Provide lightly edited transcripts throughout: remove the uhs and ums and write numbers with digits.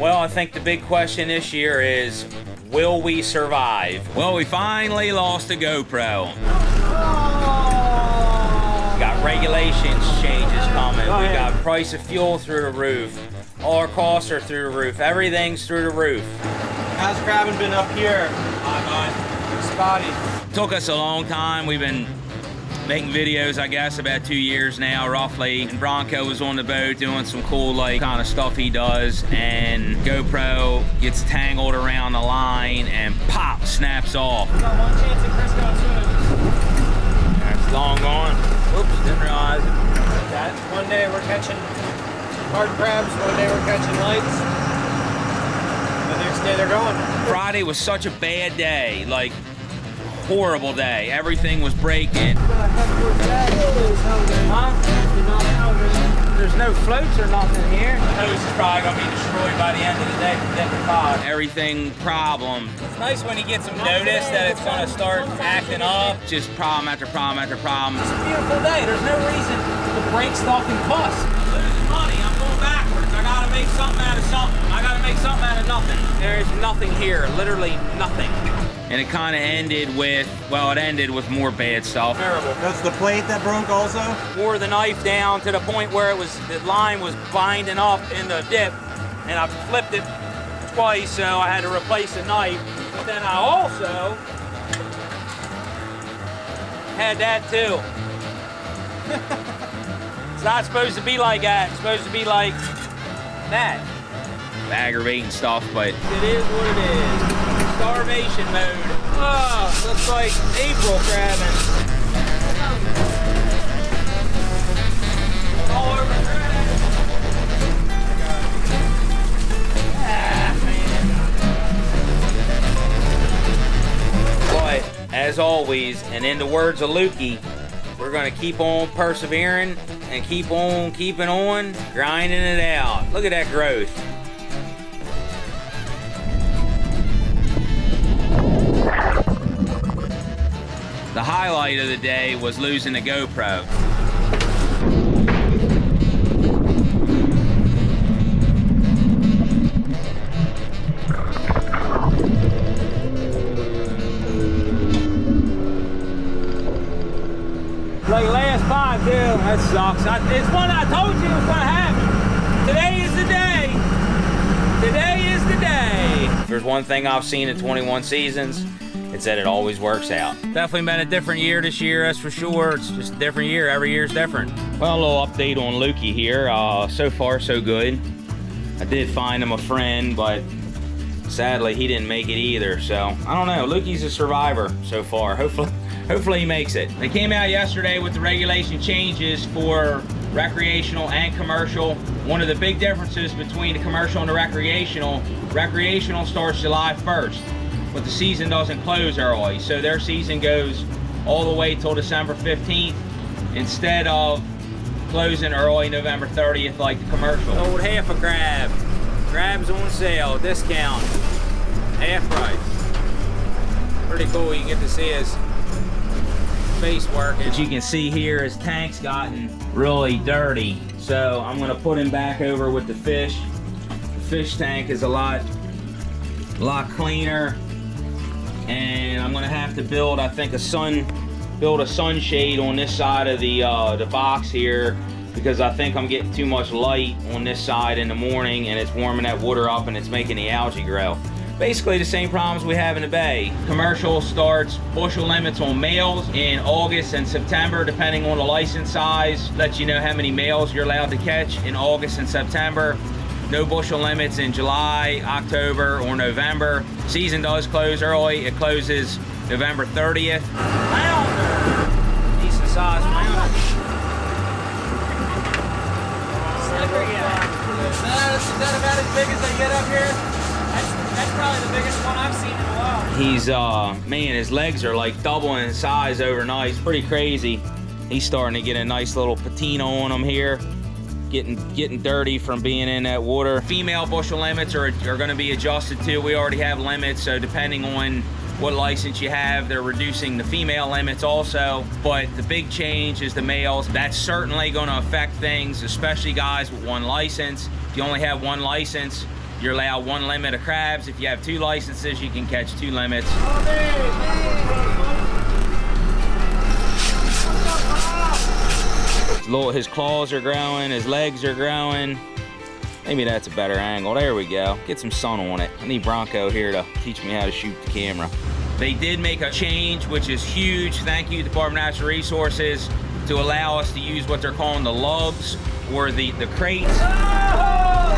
Well, I think the big question this year is, will we survive? Well, we finally lost the GoPro. Got regulations changes coming. We got price of fuel through the roof. All our costs are through the roof. Everything's through the roof. How's crabbing been up here? Spotty. Took us a long time. We've been making videos, I guess, about 2 years now, roughly. And Branko was on the boat doing some cool, like, kind of stuff he does. And GoPro gets tangled around the line and pop, snaps off. We got one chance at Crisco swimming. That's long gone. Whoops, didn't realize it. One day we're catching hard crabs, one day we're catching lights. The next day they're going. Friday was such a bad day, like, horrible day. Everything was breaking. Huh? There's no floats or nothing here. The hose is probably gonna be destroyed by the end of the day from different cause. Everything problem. It's nice when he gets some notice that it's gonna start acting up. Just problem after problem after problem. It's a beautiful day. There's no reason to break stuff and cuss. Losing money, I'm going backwards. I gotta make something out of something. I gotta make something out of nothing. There's nothing here, literally nothing. And it kind of ended with, well, it ended with more bad stuff. Terrible. That's the plate that broke also? Wore the knife down to the point where the line was binding up in the dip, and I flipped it twice, so I had to replace the knife. But then I also had that too. It's not supposed to be like that. It's supposed to be like that. Aggravating stuff, but It is what it is. Starvation mode. Oh, looks like April crabbing. All over the But as always, and in the words of Lukey, we're gonna keep on persevering and keep on keeping on, grinding it out. Look at that growth. The highlight of the day was losing the GoPro. Like last time, too. That sucks. It's one I told you was gonna happen. Today is the day. Today is the day. If there's one thing I've seen in 21 seasons, it's that it always works out. Definitely been a different year this year, that's for sure. It's just a different year. Every year's different. Well, a little update on Lukey here. So far, so good. I did find him a friend, but sadly, he didn't make it either. So, I don't know. Lukey's a survivor so far. Hopefully he makes it. They came out yesterday with the regulation changes for recreational and commercial. One of the big differences between the commercial and the recreational starts July 1st, but the season doesn't close early. So their season goes all the way till December 15th instead of closing early November 30th like the commercial. Sold half a crab. Crabs on sale, discount, half price. Pretty cool. You get to see his face working. As you can see here, his tank's gotten really dirty. So I'm gonna put him back over with the fish. The fish tank is a lot cleaner. And I'm gonna have to build, I think, a sunshade on this side of the box here, because I think I'm getting too much light on this side in the morning, and it's warming that water up and it's making the algae grow. Basically the same problems we have in the bay. Commercial starts bushel limits on males in August and September, depending on the license size. Lets you know how many males you're allowed to catch in August and September. No bushel limits in July, October, or November. Season does close early. It closes November 30th. Flounder. Decent size flounder. Is that about as big as they get up here? That's probably the biggest one I've seen in a while. He's, man, his legs are like doubling in size overnight. It's pretty crazy. He's starting to get a nice little patina on him here. Getting dirty from being in that water. Female bushel limits are gonna be adjusted too. We already have limits, so depending on what license you have, they're reducing the female limits also. But the big change is the males. That's certainly gonna affect things, especially guys with one license. If you only have one license, You're allowed 1 limit of crabs. If you have 2 licenses, you can catch 2 limits. His claws are growing, his legs are growing. Maybe that's a better angle. There we go. Get some sun on it. I need Branko here to teach me how to shoot the camera. They did make a change, which is huge. Thank you, Department of Natural Resources, to allow us to use what they're calling the lugs, or the crates. Oh,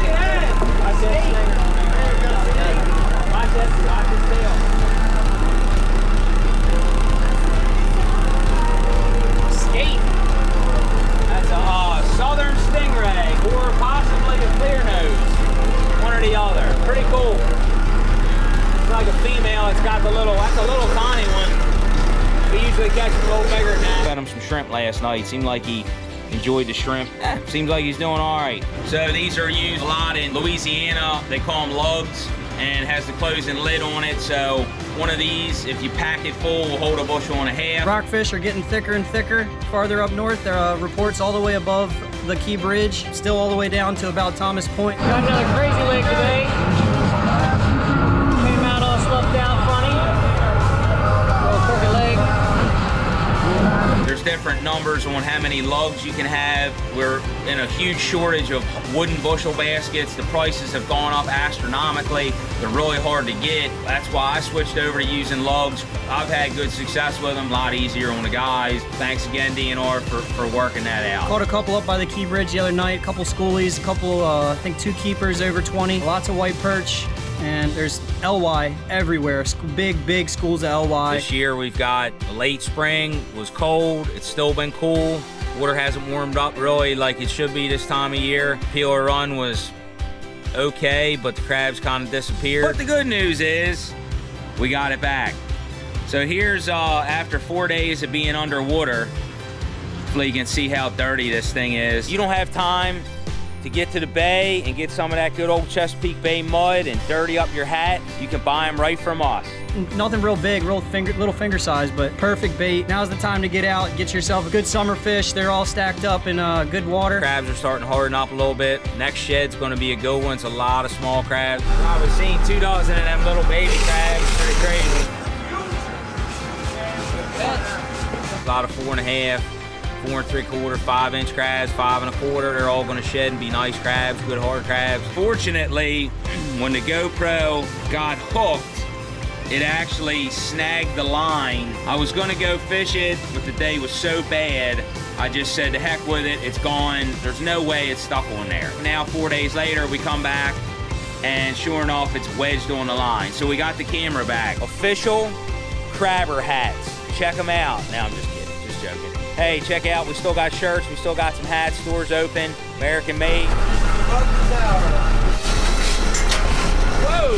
yeah! Watch that slinger on there. Watch his tail. Skate. That's a southern stingray, or possibly a clear nose. One or the other. Pretty cool. It's like a female. It's got the little, that's a little tiny one. We usually catch them a little bigger than that. Got him some shrimp last night. Seemed like he enjoyed the shrimp. Seems like he's doing all right. So these are used a lot in Louisiana. They call them lugs, and has the closing lid on it. So one of these, if you pack it full, will hold a bushel and a half. Rockfish are getting thicker and thicker farther up north. There are reports all the way above the Key Bridge, still all the way down to about Thomas Point. Got another crazy leg today. Came out all sloughed out funny. Little crooked leg. There's different numbers on how many lugs you can have. We're in a huge shortage of wooden bushel baskets. The prices have gone up astronomically. They're really hard to get. That's why I switched over to using lugs. I've had good success with them, a lot easier on the guys. Thanks again, DNR, for working that out. Caught a couple up by the Key Bridge the other night, a couple schoolies, a couple, I think 2 keepers over 20. Lots of white perch, and there's LY everywhere. Big schools of LY. This year we've got late spring, was cold, it's still been cool. Water hasn't warmed up really like it should be this time of year. Peeler run was okay, but the crabs kind of disappeared. But the good news is we got it back. So here's after 4 days of being underwater. Hopefully you can see how dirty this thing is. You don't have time to get to the bay and get some of that good old Chesapeake Bay mud and dirty up your hat. You can buy them right from us. Nothing real big, little finger size, but perfect bait. Now's the time to get out, get yourself a good summer fish. They're all stacked up in good water. Crabs are starting to harden up a little bit. Next shed's gonna be a good one. It's a lot of small crabs. I've seen 2 dozen of them little baby crabs. Pretty crazy. A lot of 4 1/2, 4 3/4, 5-inch crabs, 5 1/4. They're all gonna shed and be nice crabs, good hard crabs. Fortunately, when the GoPro got hooked, it actually snagged the line. I was gonna go fish it, but the day was so bad, I just said, to heck with it, it's gone. There's no way it's stuck on there. Now, 4 days later, we come back, and sure enough, it's wedged on the line. So we got the camera back. Official crabber hats. Check them out. Now, I'm just kidding, just joking. Hey, check out, we still got shirts, we still got some hats, stores open, American made. Whoa,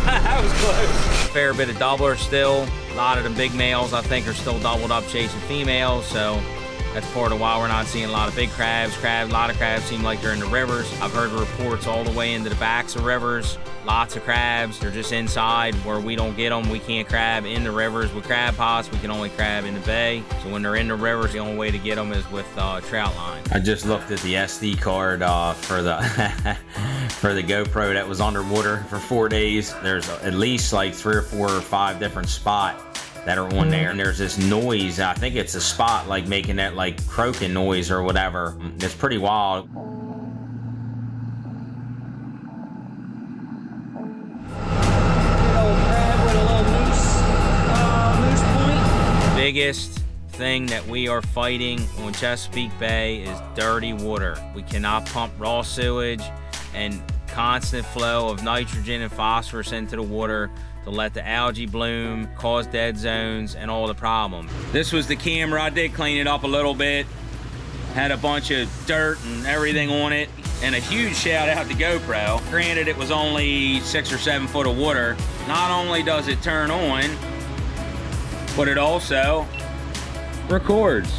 that was close. Fair bit of doublers still. A lot of the big males, I think, are still doubled up chasing females, so that's part of why we're not seeing a lot of big crabs. A lot of crabs seem like they're in the rivers. I've heard reports all the way into the backs of rivers. Lots of crabs, they're just inside where we don't get them. We can't crab in the rivers with crab pots. We can only crab in the bay. So when they're in the rivers, the only way to get them is with trout line. I just looked at the SD card for the for the GoPro that was underwater for 4 days. There's at least like 3 or 4 or 5 different spots that are on there, and there's this noise. I think it's a spot like making that like croaking noise or whatever. It's pretty wild. Biggest thing that we are fighting on Chesapeake Bay is dirty water. We cannot pump raw sewage and constant flow of nitrogen and phosphorus into the water to let the algae bloom, cause dead zones, and all the problems. This was the camera. I did clean it up a little bit. Had a bunch of dirt and everything on it. And a huge shout out to GoPro. Granted, it was only 6 or 7 foot of water. Not only does it turn on, but it also records.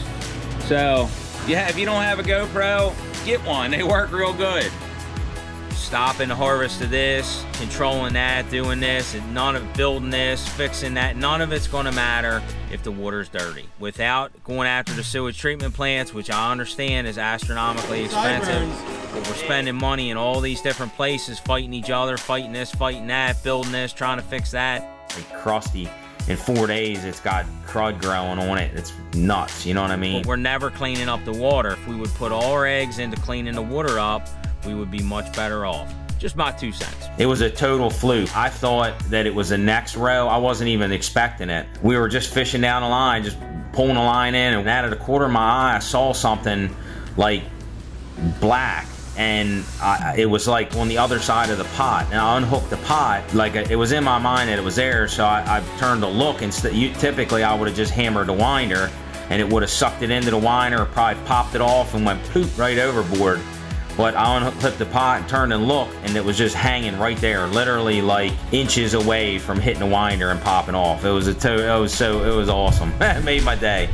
So, yeah, if you don't have a GoPro, get one. They work real good. stopping the harvest of this, controlling that, doing this, and none of building this, fixing that. None of it's going to matter if the water's dirty. Without going after the sewage treatment plants, which I understand is astronomically expensive, but we're spending money in all these different places, fighting each other, fighting this, fighting that, building this, trying to fix that. Like crusty. In 4 days, it's got crud growing on it. It's nuts, you know what I mean? But we're never cleaning up the water. If we would put all our eggs into cleaning the water up, we would be much better off. Just my 2 cents. It was a total fluke. I thought that it was the next row. I wasn't even expecting it. We were just fishing down the line, just pulling the line in, and out of the corner of my eye, I saw something like black. And it was like on the other side of the pot. And I unhooked the pot, like it was in my mind that it was there, so I turned to look. And typically I would have just hammered the winder, and it would have sucked it into the winder, or probably popped it off and went poop right overboard. But I unclipped the pot and turned and looked, and it was just hanging right there, literally like inches away from hitting the winder and popping off. It was awesome. It made my day.